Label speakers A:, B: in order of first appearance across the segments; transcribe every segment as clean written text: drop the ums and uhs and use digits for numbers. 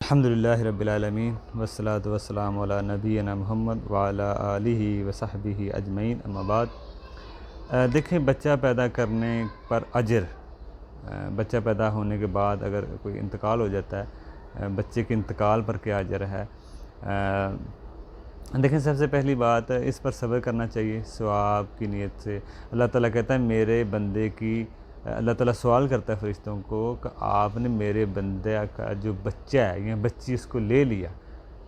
A: الحمدللہ رب العالمین والصلاۃ والسلام علی نبینا محمد وعلی آلہ وصحبہ اجمعین، اما بعد۔ دیکھیں، بچہ پیدا کرنے پر اجر، بچہ پیدا ہونے کے بعد اگر کوئی انتقال ہو جاتا ہے، بچے کے انتقال پر کیا اجر ہے؟ دیکھیں، سب سے پہلی بات اس پر صبر کرنا چاہیے ثواب کی نیت سے۔ اللہ تعالیٰ کہتا ہے میرے بندے کی، اللہ تعالیٰ سوال کرتا ہے فرشتوں کو کہ آپ نے میرے بندے کا جو بچہ ہے یا بچی اس کو لے لیا،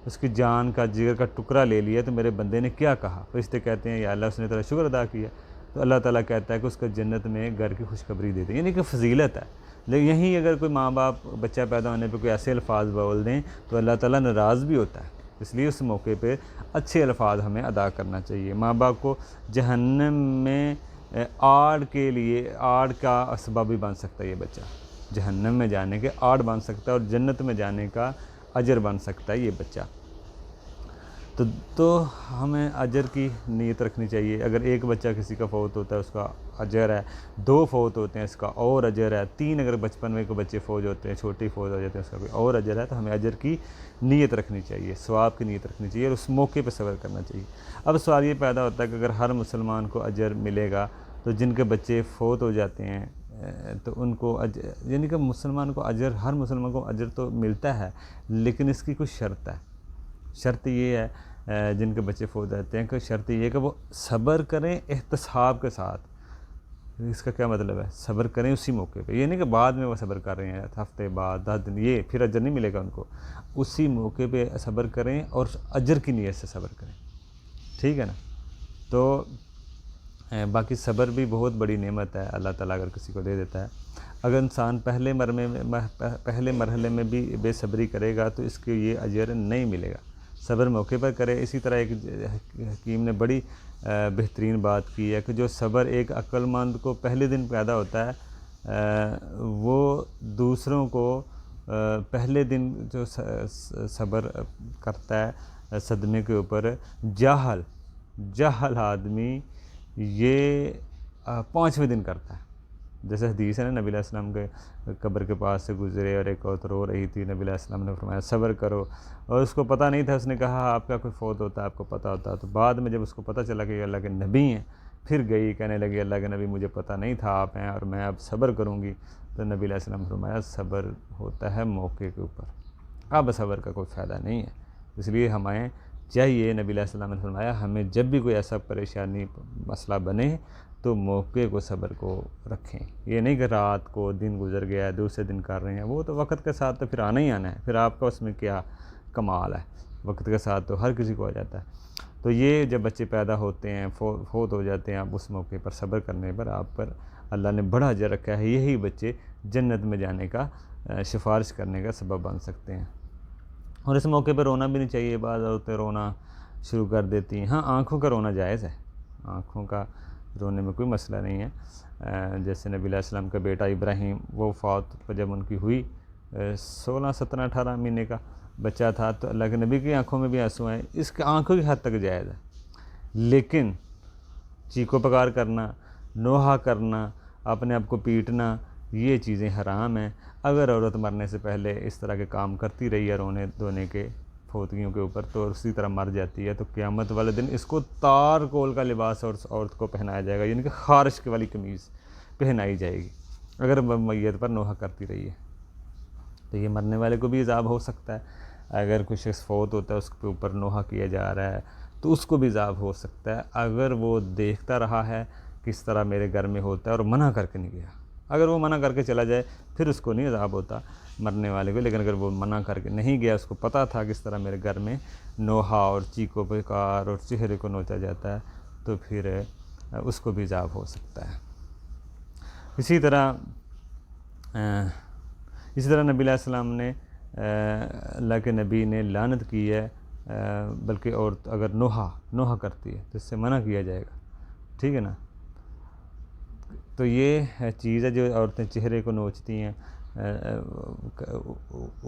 A: اس کی جان کا جگر کا ٹکڑا لے لیا، تو میرے بندے نے کیا کہا؟ فرشتے کہتے ہیں یا اللہ اس نے تیرا شکر ادا کیا، تو اللہ تعالیٰ کہتا ہے کہ اس کو جنت میں گھر کی خوشخبری دیتے ہیں، یعنی کہ فضیلت ہے۔ لیکن یہیں اگر کوئی ماں باپ بچہ پیدا ہونے پہ کوئی ایسے الفاظ بول دیں تو اللہ تعالیٰ ناراض بھی ہوتا ہے، اس لیے اس موقع پہ اچھے الفاظ ہمیں ادا کرنا چاہیے۔ ماں باپ کو جہنم میں آڑ کے لیے، آڑ کا اسباب بھی بن سکتا ہے یہ بچہ، جہنم میں جانے کے آڑ بن سکتا ہے اور جنت میں جانے کا اجر بن سکتا ہے یہ بچہ۔ تو ہمیں اجر کی نیت رکھنی چاہیے۔ اگر ایک بچہ کسی کا فوت ہوتا ہے اس کا اجر ہے، 2 فوت ہوتے ہیں اس کا اور اجر ہے، 3 اگر بچپن میں کوئی بچے فوت ہوتے ہیں، چھوٹے فوت ہو جاتے ہیں، اس کا کوئی اور اجر ہے، تو ہمیں اجر کی نیت رکھنی چاہیے، ثواب کی نیت رکھنی چاہیے اور اس موقع پہ صبر کرنا چاہیے۔ اب سوال یہ پیدا ہوتا ہے کہ اگر ہر مسلمان کو اجر ملے گا تو جن کے بچے فوت ہو جاتے ہیں تو ان کو یعنی کہ مسلمان کو اجر، ہر مسلمان کو اجر تو ملتا ہے، لیکن اس کی کچھ شرط ہے۔ شرط یہ ہے جن کے بچے فوت ہوتے ہیں کہ شرط یہ ہے کہ وہ صبر کریں احتساب کے ساتھ۔ اس کا کیا مطلب ہے؟ صبر کریں اسی موقع پہ، یہ نہیں کہ بعد میں وہ صبر کر رہے ہیں، ہفتے بعد 10 دن، یہ پھر اجر نہیں ملے گا ان کو۔ اسی موقع پہ صبر کریں اور اجر کی نیت سے صبر کریں، ٹھیک ہے نا؟ تو باقی صبر بھی بہت بڑی نعمت ہے، اللہ تعالیٰ اگر کسی کو دے دیتا ہے۔ اگر انسان پہلے مرحلے میں بھی بے صبری کرے گا تو اس کے یہ اجر نہیں ملے گا، صبر موقع پر کرے۔ اسی طرح ایک حکیم نے بڑی بہترین بات کی ہے کہ جو صبر ایک عقل مند کو پہلے دن پیدا ہوتا ہے، وہ دوسروں کو پہلے دن جو صبر کرتا ہے صدمے کے اوپر، جاہل آدمی یہ 5ویں دن کرتا ہے۔ جیسے حدیث ہے نا، نبی علیہ السلام کے قبر کے پاس سے گزرے اور ایک عورت رو رہی تھی، نبی علیہ السلام نے فرمایا صبر کرو، اور اس کو پتہ نہیں تھا، اس نے کہا آپ کا کوئی فوت ہوتا ہے آپ کو پتہ ہوتا ہے، تو بعد میں جب اس کو پتہ چلا کہ یہ اللہ کے نبی ہیں، پھر گئی کہنے لگی اللہ کے نبی مجھے پتہ نہیں تھا آپ ہیں اور میں اب صبر کروں گی، تو نبی علیہ السلام نے فرمایا صبر ہوتا ہے موقع کے اوپر، اب صبر کا کوئی فائدہ نہیں ہے۔ اس لیے ہمیں چاہیے، نبی علیہ السلام نے فرمایا ہمیں جب بھی کوئی ایسا پریشانی مسئلہ بنے تو موقع کو صبر کو رکھیں، یہ نہیں کہ رات کو دن گزر گیا ہے دوسرے دن کر رہے ہیں، وہ تو وقت کے ساتھ تو پھر آنا ہی آنا ہے، پھر آپ کا اس میں کیا کمال ہے، وقت کے ساتھ تو ہر کسی کو آ جاتا ہے۔ تو یہ جب بچے پیدا ہوتے ہیں، فوت ہو جاتے ہیں، آپ اس موقع پر صبر کرنے پر آپ پر اللہ نے بڑا اجر رکھا ہے، یہی بچے جنت میں جانے کا، سفارش کرنے کا سبب بن سکتے ہیں۔ اور اس موقع پہ رونا بھی نہیں چاہیے، بعض عورتیں رونا شروع کر دیتی ہیں۔ ہاں، آنکھوں کا رونا جائز ہے، آنکھوں کا رونے میں کوئی مسئلہ نہیں ہے۔ جیسے نبی علیہ السلام کا بیٹا ابراہیم، وہ فوت جب ان کی ہوئی 16 17 18 مہینے کا بچہ تھا، تو اللہ کے نبی کی آنکھوں میں بھی آنسو آئے، اس کے آنکھوں کی حد تک جائز ہے۔ لیکن چیخو پکار کرنا، نوحہ کرنا، اپنے آپ کو پیٹنا، یہ چیزیں حرام ہیں۔ اگر عورت مرنے سے پہلے اس طرح کے کام کرتی رہی ہے رونے دھونے کے فوتگیوں کے اوپر، تو اسی طرح مر جاتی ہے، تو قیامت والے دن اس کو تار کول کا لباس اور عورت کو پہنایا جائے گا، یعنی کہ خارش والی قمیض پہنائی جائے گی اگر میت پر نوحہ کرتی رہی ہے۔ تو یہ مرنے والے کو بھی عذاب ہو سکتا ہے، اگر کوئی شخص فوت ہوتا ہے اس کے اوپر نوحہ کیا جا رہا ہے تو اس کو بھی عذاب ہو سکتا ہے، اگر وہ دیکھتا رہا ہے کس طرح میرے گھر میں ہوتا ہے اور منع کر کے نہیں گیا۔ اگر وہ منع کر کے چلا جائے پھر اس کو نہیں عذاب ہوتا مرنے والے کو، لیکن اگر وہ منع کر کے نہیں گیا، اس کو پتہ تھا کس طرح میرے گھر میں نوحہ اور چیخو پکار اور چہرے کو نوچا جاتا ہے، تو پھر اس کو بھی عذاب ہو سکتا ہے۔ اسی طرح نبی علیہ السلام نے، اللہ کے نبی نے لعنت کی ہے، بلکہ عورت اگر نوحہ کرتی ہے تو اس سے منع کیا جائے گا، ٹھیک ہے نا؟ تو یہ چیز ہے جو عورتیں چہرے کو نوچتی ہیں،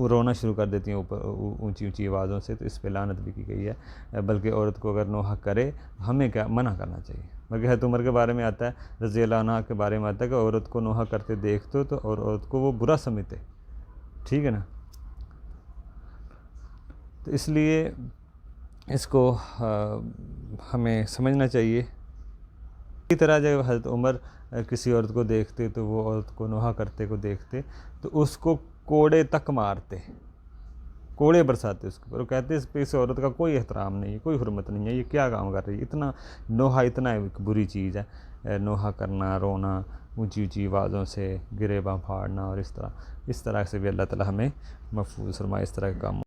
A: رونا شروع کر دیتی ہیں اوپر اونچی اونچی آوازوں سے، تو اس پہ لعنت بھی کی گئی ہے۔ بلکہ عورت کو اگر نوحہ کرے ہمیں کیا منع کرنا چاہیے۔ بلکہ حضرت عمر کے بارے میں آتا ہے، رضی اللہ عنہ کے بارے میں آتا ہے کہ عورت کو نوحہ کرتے دیکھتے تو اور عورت کو وہ برا سمجھتے، ٹھیک ہے نا؟ تو اس لیے اس کو ہمیں سمجھنا چاہیے۔ اسی طرح جب حضرت عمر کسی عورت کو دیکھتے تو وہ عورت کو نوحہ کرتے کو دیکھتے تو اس کو کوڑے تک مارتے، کوڑے برساتے اس کے اوپر، وہ کہتے اس پہ اس عورت کا کوئی احترام نہیں ہے، کوئی حرمت نہیں ہے، یہ کیا کام کر رہی ہے، اتنا نوحہ اتنا ایک بری چیز ہے، نوحہ کرنا، رونا اونچی اونچی آوازوں سے، گریباں پھاڑنا، اور اس طرح سے بھی اللہ تعالی ہمیں محفوظ فرمائے اس طرح کے کاموں